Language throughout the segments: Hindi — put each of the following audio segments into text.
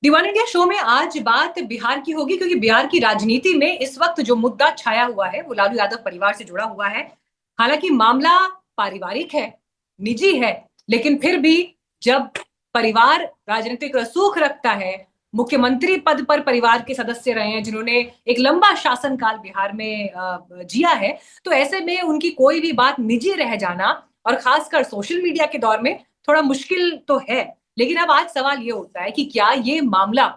दीवान इंडिया शो में आज बात बिहार की होगी, क्योंकि बिहार की राजनीति में इस वक्त जो मुद्दा छाया हुआ है वो लालू यादव परिवार से जुड़ा हुआ है। हालांकि मामला पारिवारिक है, निजी है, लेकिन फिर भी जब परिवार राजनीतिक रसूख रखता है, मुख्यमंत्री पद पर परिवार के सदस्य रहे हैं जिन्होंने एक लंबा शासनकाल बिहार में जिया है, तो ऐसे में उनकी कोई भी बात निजी रह जाना और खासकर सोशल मीडिया के दौर में थोड़ा मुश्किल तो है। लेकिन अब आज सवाल ये होता है कि क्या ये मामला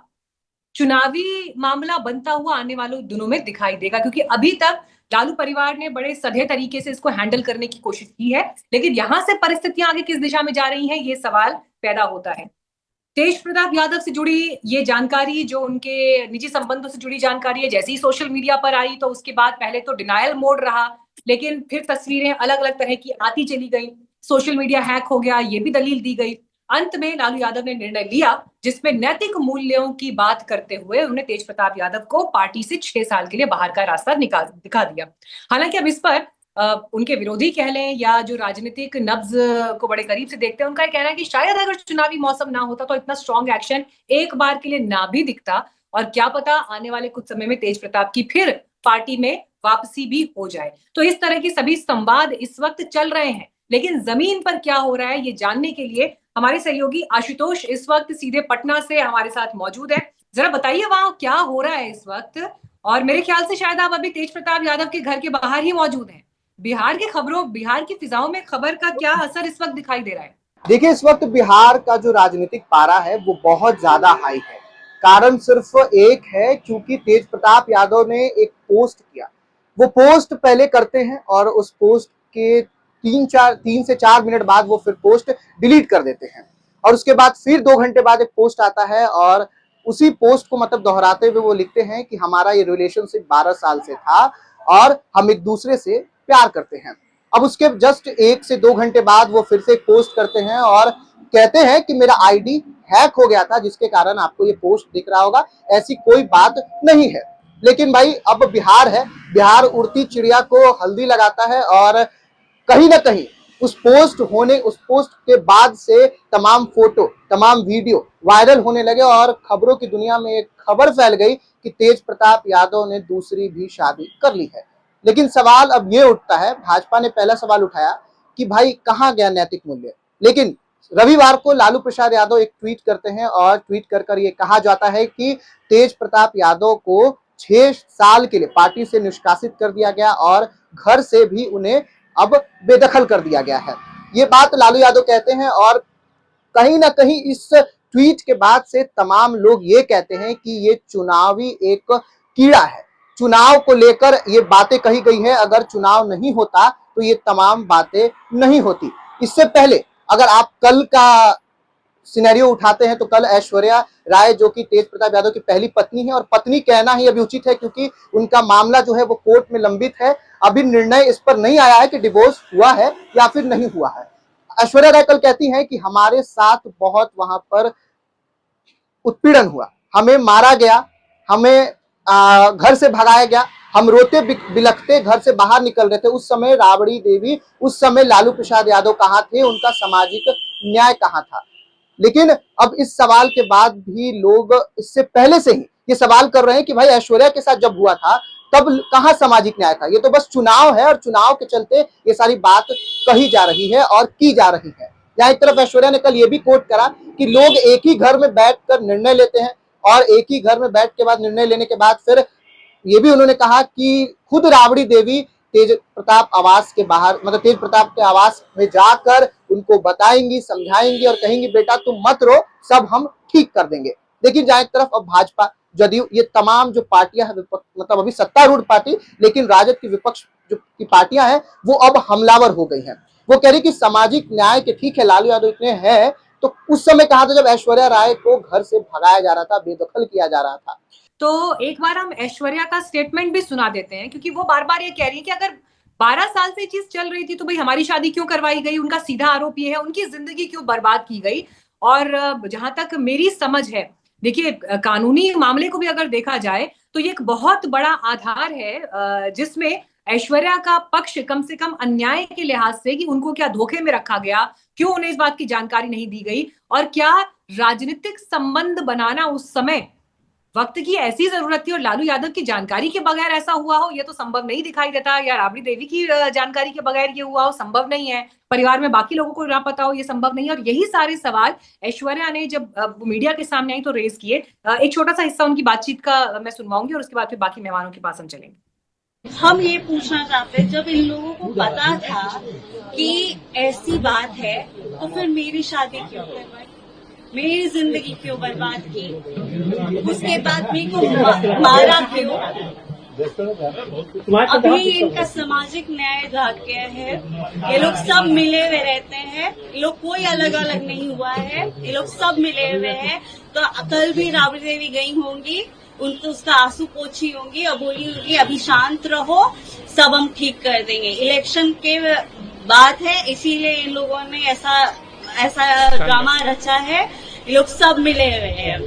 चुनावी मामला बनता हुआ आने वाले दिनों में दिखाई देगा, क्योंकि अभी तक लालू परिवार ने बड़े सधे तरीके से इसको हैंडल करने की कोशिश की है, लेकिन यहां से परिस्थितियां आगे किस दिशा में जा रही हैं ये सवाल पैदा होता है। तेज प्रताप यादव से जुड़ी ये जानकारी, जो उनके निजी संबंधों से जुड़ी जानकारी है, जैसे ही सोशल मीडिया पर आई तो उसके बाद पहले तो डिनायल मोड रहा, लेकिन फिर तस्वीरें अलग अलग तरह की आती चली गई। सोशल मीडिया हैक हो गया, ये भी दलील दी गई। अंत में लालू यादव ने निर्णय लिया जिसमें नैतिक मूल्यों की बात करते हुए उन्होंने तेज प्रताप यादव को पार्टी से 6 साल के लिए बाहर का रास्ता निकाल दिखा दिया। हालांकि अब इस पर उनके विरोधी कह लें या जो राजनीतिक नब्ज को बड़े करीब से देखते हैं, उनका कहना है कि शायद अगर चुनावी मौसम ना होता तो इतना स्ट्रॉन्ग एक्शन एक बार के लिए ना भी दिखता, और क्या पता आने वाले कुछ समय में तेज प्रताप की फिर पार्टी में वापसी भी हो जाए। तो इस तरह के सभी संवाद इस वक्त चल रहे हैं, लेकिन जमीन पर क्या हो रहा है ये जानने के लिए हमारे सहयोगी आशुतोष इस वक्त सीधे पटना से हमारे साथ मौजूद है। जरा बताइए वहां क्या हो रहा है इस वक्त। और मेरे ख्याल से शायद आप अभी तेज प्रताप यादव के घर के बाहर ही मौजूद हैं। बिहार की खबरों, बिहार की फिजाओं में खबर का क्या असर इस वक्त दिखाई दे रहा है? देखिए, इस वक्त बिहार का जो राजनीतिक पारा है वो बहुत ज्यादा हाई है। कारण सिर्फ एक है, क्योंकि तेज प्रताप यादव ने एक पोस्ट किया। वो पोस्ट पहले करते हैं और उस पोस्ट के 3 से 4 मिनट बाद वो फिर पोस्ट डिलीट कर देते हैं, और उसके बाद फिर 2 घंटे बाद एक पोस्ट आता है और उसी पोस्ट को मतलब दोहराते हुए वो लिखते हैं कि हमारा ये रिलेशनशिप 12 साल से था और हम एक दूसरे से प्यार करते हैं। अब उसके जस्ट 1 से 2 घंटे बाद वो फिर से एक पोस्ट करते हैं और कहते हैं कि मेरा आईडी हैक हो गया था, जिसके कारण आपको ये पोस्ट दिख रहा होगा, ऐसी कोई बात नहीं है। लेकिन भाई अब बिहार है, बिहार उड़ती चिड़िया को हल्दी लगाता है, और कहीं ना कहीं उस पोस्ट के बाद से तमाम फोटो, तमाम वीडियो वायरल होने लगे और खबरों की दुनिया में एक खबर फैल गई कि तेज प्रताप यादव ने दूसरी भी शादी कर ली है। लेकिन सवाल अब ये उठता है, भाजपा ने पहला सवाल उठाया कि भाई कहां गया नैतिक मूल्य। लेकिन रविवार को लालू प्रसाद यादव एक ट्वीट करते हैं और ट्वीट कर ये कहा जाता है कि तेज प्रताप यादव को 6 साल के लिए पार्टी से निष्कासित कर दिया गया और घर से भी उन्हें अब बेदखल कर दिया गया है। ये बात लालू यादव कहते हैं, और कहीं ना कहीं इस ट्वीट के बाद से तमाम लोग ये कहते हैं कि ये चुनावी एक कीड़ा है। चुनाव को लेकर ये बातें कही गई है, अगर चुनाव नहीं होता तो ये तमाम बातें नहीं होती। इससे पहले अगर आप कल का सिनेरियो उठाते हैं तो कल ऐश्वर्या राय, जो कि तेज प्रताप यादव की पहली पत्नी है, और पत्नी कहना ही अभी उचित है क्योंकि उनका मामला जो है वो कोर्ट में लंबित है, अभी निर्णय इस पर नहीं आया है कि डिवोर्स हुआ है या फिर नहीं हुआ है। ऐश्वर्या राय कल कहती हैं कि हमारे साथ बहुत वहां पर उत्पीड़न हुआ, हमें मारा गया, हमें घर से भगाया गया, हम रोते बिलखते घर से बाहर निकल रहे थे। उस समय राबड़ी देवी, उस समय लालू प्रसाद यादव कहाँ थे, उनका सामाजिक न्याय कहाँ था। लेकिन अब इस सवाल के बाद भी लोग इससे पहले से ही ये सवाल कर रहे हैं कि भाई ऐश्वर्या के साथ जब हुआ था तब कहां सामाजिक न्याय था। ये तो बस चुनाव है और चुनाव के चलते ये सारी बात कही जा रही है और की जा रही है। यहाँ एक तरफ ऐश्वर्या ने कल ये भी कोट करा कि लोग एक ही घर में बैठकर निर्णय लेते हैं, और एक ही घर में बैठ के बाद निर्णय लेने के बाद फिर ये भी उन्होंने कहा कि खुद राबड़ी देवी तेज प्रताप आवास के बाहर, मतलब तेज प्रताप के आवास में जाकर उनको बताएंगी, समझाएंगी और कहेंगी बेटा तुम मत रो, सब हम ठीक कर देंगे। लेकिन जहां एक तरफ अब भाजपा, जदयू, ये तमाम जो पार्टियां हैं, मतलब अभी सत्तारूढ़ पार्टी, लेकिन राजद की विपक्ष जो की पार्टियां हैं वो अब हमलावर हो गई हैं। वो कह रही कि सामाजिक न्याय के ठीक है, लालू यादव इतने हैं, तो उस समय कहा था जब ऐश्वर्या राय को घर से भगाया जा रहा था, बेदखल किया जा रहा था। तो एक बार हम ऐश्वर्या का स्टेटमेंट भी सुना देते हैं, क्योंकि वो बार बार ये कह रही है कि अगर 12 साल से चीज चल रही थी तो भाई हमारी शादी क्यों करवाई गई। उनका सीधा आरोप ये है, उनकी जिंदगी क्यों बर्बाद की गई। और जहां तक मेरी समझ है, देखिए कानूनी मामले को भी अगर देखा जाए तो ये एक बहुत बड़ा आधार है जिसमें ऐश्वर्या का पक्ष कम से कम अन्याय के लिहाज से कि उनको क्या धोखे में रखा गया, क्यों उन्हें इस बात की जानकारी नहीं दी गई, और क्या राजनीतिक संबंध बनाना उस समय वक्त की ऐसी जरूरत थी और लालू यादव की जानकारी के बगैर ऐसा हुआ हो, ये तो संभव नहीं दिखाई देता। या राबड़ी देवी की जानकारी के बगैर ये हुआ हो, संभव नहीं है। परिवार में बाकी लोगों को ना पता हो, ये संभव नहीं है। और यही सारे सवाल ऐश्वर्या ने जब मीडिया के सामने आई तो रेज किए। एक छोटा सा हिस्सा उनकी बातचीत का मैं सुनवाऊंगी और उसके बाद फिर बाकी मेहमानों के पास हम चलेंगे। हम ये पूछना चाहते हैं, जब इन लोगों को पता था कि ऐसी बात है तो फिर मेरी शादी क्यों करवाई, मेरी जिंदगी क्यों बर्बाद की, उसके बाद मेरे को मारा क्यों? अभी इनका सामाजिक न्याय भाग्य है, ये लोग सब मिले हुए रहते हैं, ये लोग कोई अलग अलग नहीं हुआ है, ये लोग सब मिले हुए हैं। तो कल भी राबड़ी देवी गई होंगी, उनको उसका आंसू पोछी होंगी और बोली होगी अभी शांत रहो, सब हम ठीक कर देंगे। इलेक्शन के बात है, इसीलिए इन लोगों ने ऐसा ड्रामा रचा है। ये लोग सब मिले हुए हैं।